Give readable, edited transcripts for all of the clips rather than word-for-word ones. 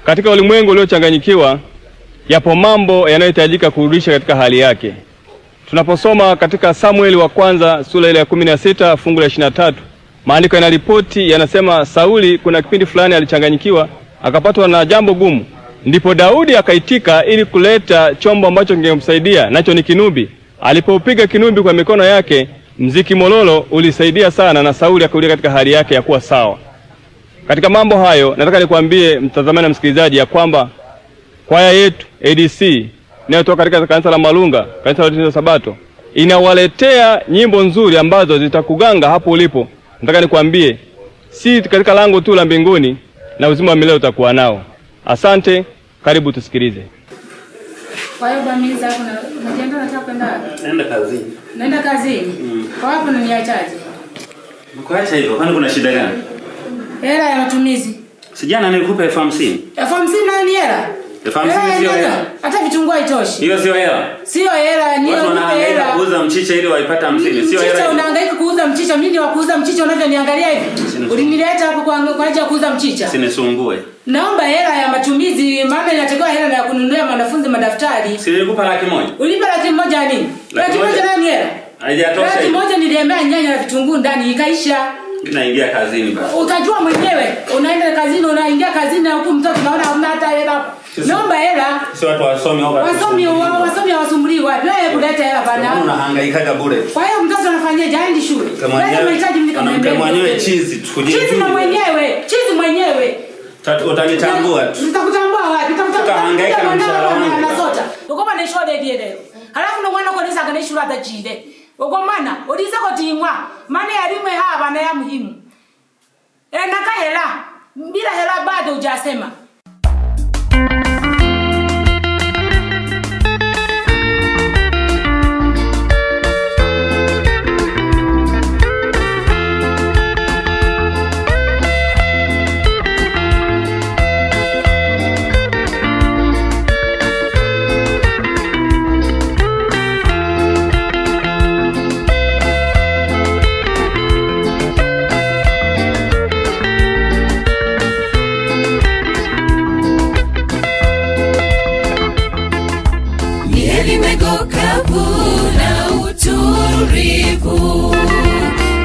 Katika ulimwengu uliochanganyikiwa, yapo mambo yanayohitajika kurudisha katika hali yake. Tunaposoma katika Samueli wa kwanza sura ile ya 16 fungu la 23, maandiko yanaripoti yanasema Sauli kuna kipindi fulani alichanganyikiwa, akapatwa na jambo gumu. Ndipo Daudi akaitika ili kuleta chombo ambacho kingemsaidia, nacho ni kinubi. Alipopiga kinubi kwa mikono yake, mziki mololo ulisaidia sana na Sauli akarudi katika hali yake ya kuwa sawa. Katika mambo hayo nataka nikwambie mtazamaji na msikilizaji ya kwamba kwaya yetu ADC inayotoka katika kanisa la Malunga, kanisa la Waadventista Sabato, inawaletea nyimbo nzuri ambazo zitakuganga hapo ulipo. Nataka nikwambie si katika lango tu la mbinguni, na uzima wa milele utakuwa nao. Asante, karibu tusikilize. Kwa hiyo bamiza unajiandaa nataka kwenda? Naenda kazini. Naenda kazini? Kwa hapo unaniachaje? Mkuacha hivyo, kwani kuna shida gani? Hela ya matumizi. Sijana nilikupa 50,000. 50,000 nani hela? 50,000 sio hela. Hata vitunguu haitoshi. Hiyo sio hela. Sio hela, ni watu wanahangaika kuuza mchicha ili waipata 50. Sio hela. Mchicha unahangaika kuuza mchicha, mimi ni wa kuuza mchicha unavyoniangalia hivi. Ulinileta hapo kwa ajili ya kuuza mchicha. Sinisumbue. Naomba hela ya matumizi, maana inatakiwa hela ya kununulia wanafunzi madaftari. Si nilikupa 100,000. Ulipa 100,000 nini? 100,000 nani hela? Haijatosha. 100,000 niliambia nyanya na vitunguu ndani ikaisha. Naingia kazini basi. Utajua mwenyewe, unaenda kazini, unaingia kazini na huko mtoto naona hamna hata hela. Naomba hela. Si watu wasome au wasomi hawasumbui wapi? Wewe kuleta hela bana. Unahangaika bure. Kwa hiyo mtoto anafanyaje? Haendi shule. Leta mahitaji mimi kama mimi. Mwenyewe chizi tukujue. Chizi mwenyewe. Utanitambua. Nitakutambua wapi? Utahangaika na mshahara wangu. Anasota. Ukopa na shule ndiye leo. Halafu ndo mwana kwa nisa kana shule atajide. Ukomana, uliza kotimwa. Maana elimu hapa na ya muhimu. Naka hela. Bila hela bado hujasema.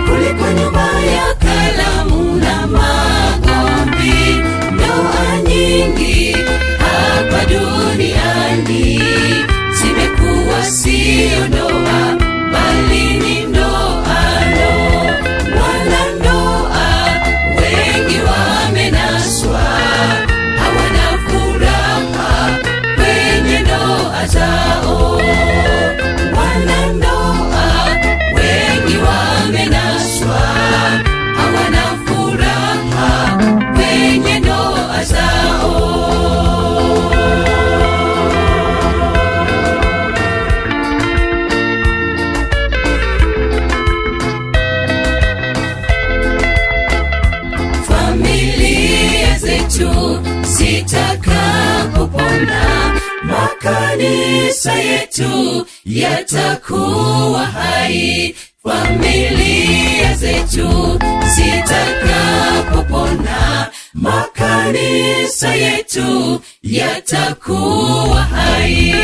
Kuliko nyumba ya kalamu na magombi, ndoa nyingi hapa duniani zimekuwa sio ndoa bali ni ndoano. Wanandoa wengi wamenaswa, hawana furaha kwenye ndoa zao. Zitakapopona, makanisa yetu yatakuwa hai. Familia zetu zitakapopona, makanisa yetu yatakuwa hai.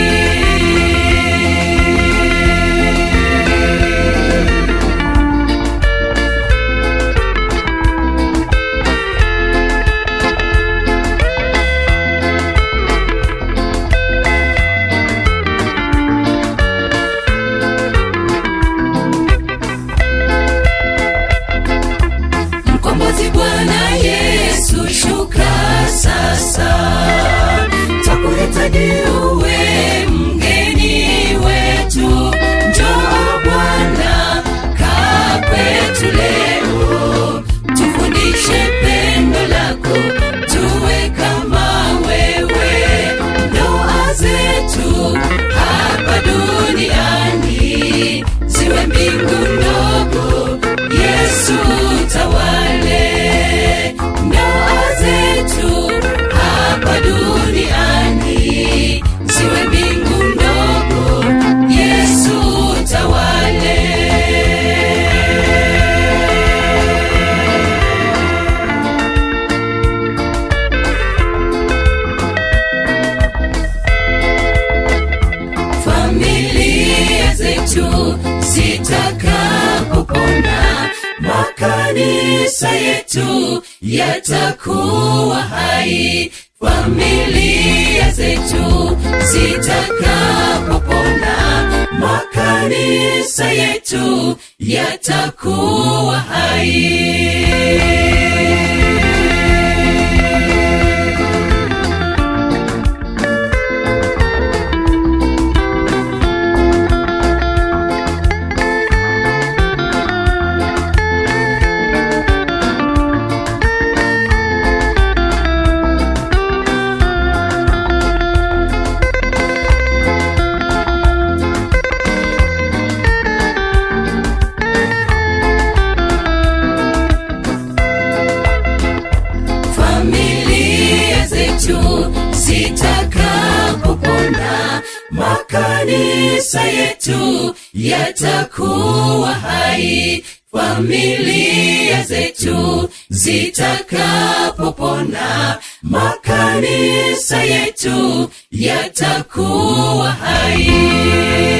Sasa takuhitaji uwe mgeni makanisa yetu yatakuwa hai, familia zetu zitakapopona, makanisa yetu yatakuwa hai. Zitakapopona, makanisa yetu yatakuwa hai, familia zetu zitakapopona, makanisa yetu yatakuwa hai.